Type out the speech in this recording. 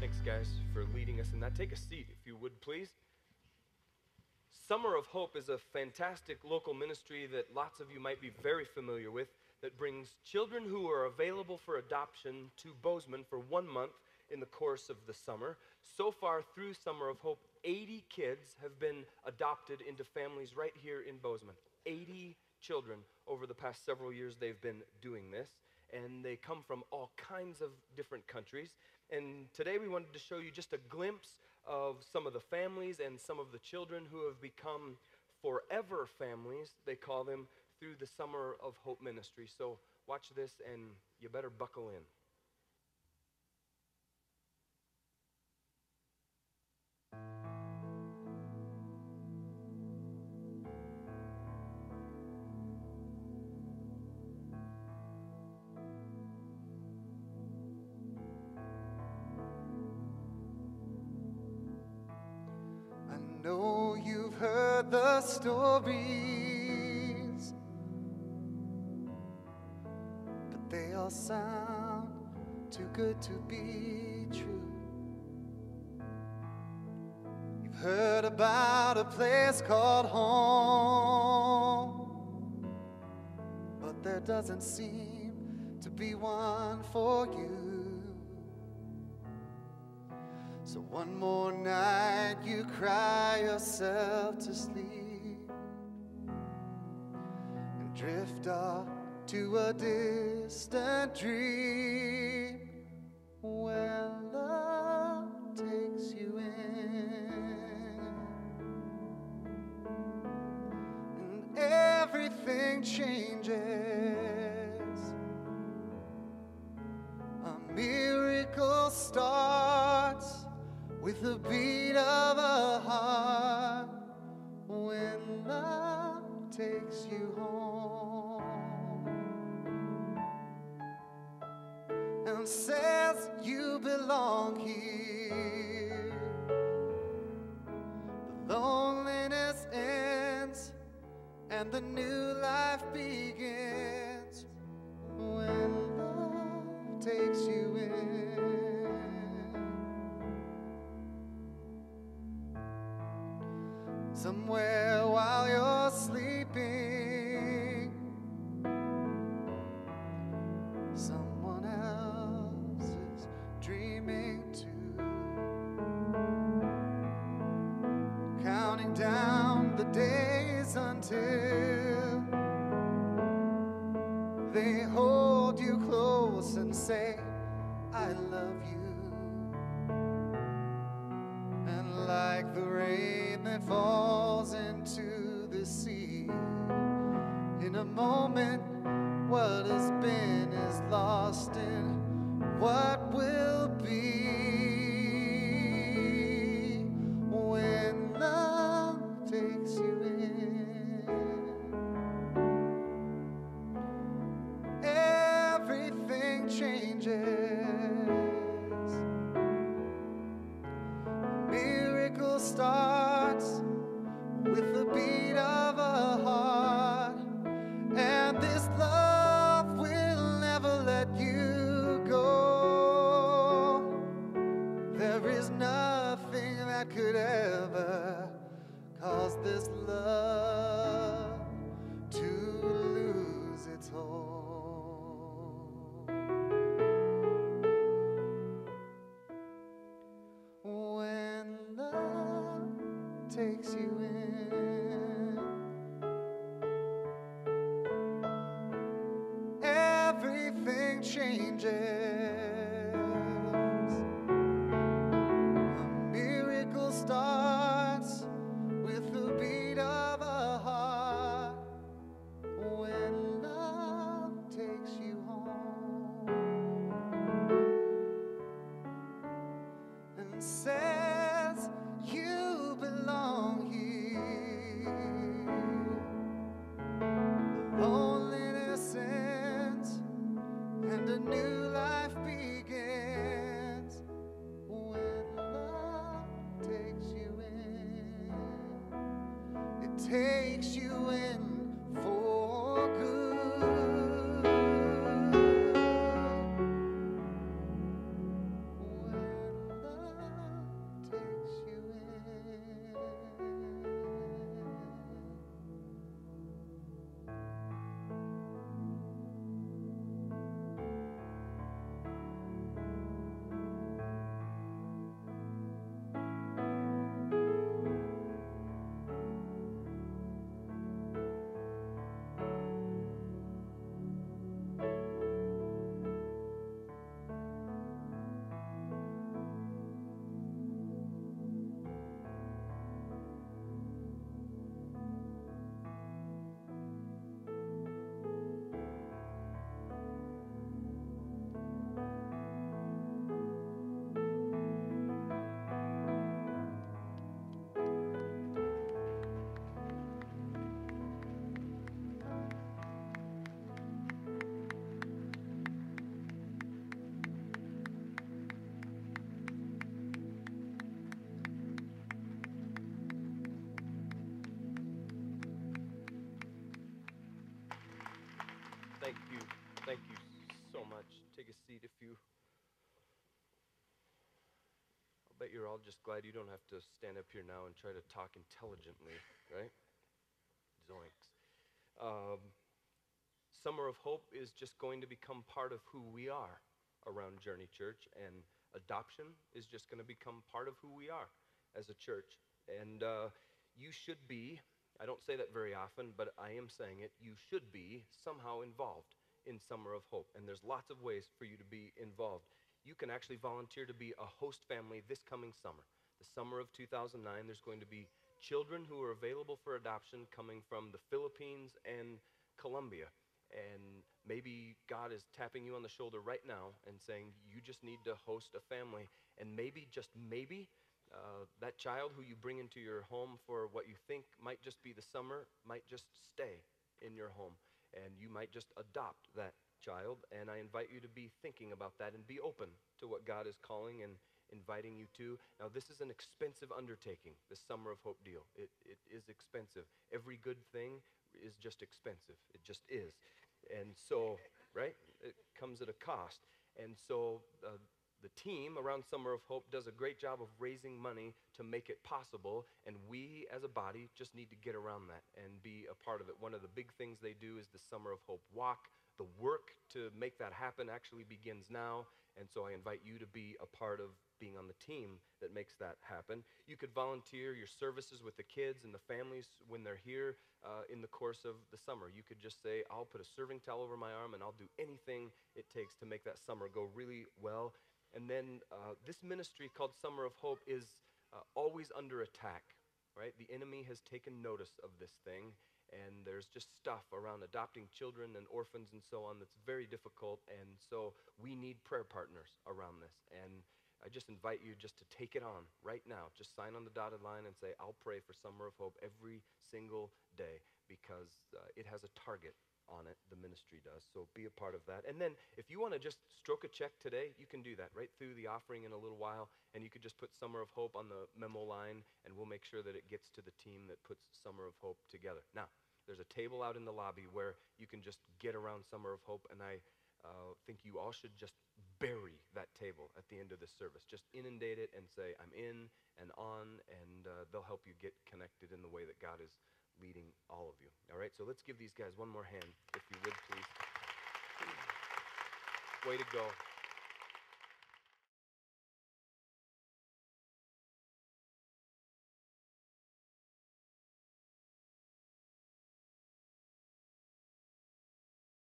Thanks, guys, for leading us in that. Take a seat, if you would, please. Summer of Hope is a fantastic local ministry that lots of you might be very familiar with that brings children who are available for adoption to Bozeman for 1 month in the course of the summer. So far, through Summer of Hope, 80 kids have been adopted into families right here in Bozeman. 80 children over the past several years they've been doing this, and they come from all kinds of different countries. And today we wanted to show you just a glimpse of some of the families and some of the children who have become forever families, they call them, through the Summer of Hope ministry. So watch this and you better buckle in. I know you've heard the stories, but they all sound too good to be true. You've heard about a place called home, but there doesn't seem to be one for you. So one more night you cry yourself to sleep and drift off to a distant dream where love takes you in, and everything changes. A miracle starts with the beat of a heart when love takes you home and says you belong here. The loneliness ends and the new life begins when love takes you in. Somewhere while you're sleeping, someone else is dreaming too, counting down the days until they hold you close and say, I love you. And like the rain that falls into the sea, in a moment what has been is lost in what will be when love takes you in. Everything changes. Miracle starts with the beat of a heart, and this love will never let you go. There is nothing that could ever cause this love to lose its hold. When love takes you in, everything changes. A miracle starts with the beat of a heart when love takes you home and says you belong here. The loneliness ends and a new life begins when love takes you in. It takes you in for good. When love so much. Take a seat if you... I'll bet you're all just glad you don't have to stand up here now and try to talk intelligently, right? Zoinks. Summer of Hope is just going to become part of who we are around Journey Church, and adoption is just going to become part of who we are as a church. And you should be, I don't say that very often, but I am saying it, you should be somehow involved in Summer of Hope. And there's lots of ways for you to be involved. You can actually volunteer to be a host family this coming summer. The summer of 2009, there's going to be children who are available for adoption coming from the Philippines and Colombia. And maybe God is tapping you on the shoulder right now and saying, you just need to host a family. And maybe, just maybe, that child who you bring into your home for what you think might just be the summer might just stay in your home. And you might just adopt that child. And I invite you to be thinking about that and be open to what God is calling and inviting you to. Now, this is an expensive undertaking, this Summer of Hope deal. It is expensive. Every good thing is just expensive. It just is. And so, right, it comes at a cost. And so the team around Summer of Hope does a great job of raising money to make it possible, and we as a body just need to get around that and be a part of it. One of the big things they do is the Summer of Hope walk. The work to make that happen actually begins now, and so I invite you to be a part of being on the team that makes that happen. You could volunteer your services with the kids and the families when they're here in the course of the summer. You could just say, I'll put a serving towel over my arm and I'll do anything it takes to make that summer go really well. And then this ministry called Summer of Hope is always under attack, right? The enemy has taken notice of this thing, and there's just stuff around adopting children and orphans and so on that's very difficult, and so we need prayer partners around this. And I just invite you just to take it on right now. Just sign on the dotted line and say, I'll pray for Summer of Hope every single day, because it has a target on it, the ministry does. So be a part of that. And then if you want to just stroke a check today, you can do that right through the offering in a little while, and you could just put Summer of Hope on the memo line, and we'll make sure that it gets to the team that puts Summer of Hope together. Now, there's a table out in the lobby where you can just get around Summer of Hope, and I think you all should just bury that table at the end of this service. Just inundate it and say, I'm in and on, and they'll help you get connected in the way that God is leading all of you. All right, so let's give these guys one more hand, if you would, please. Way to go.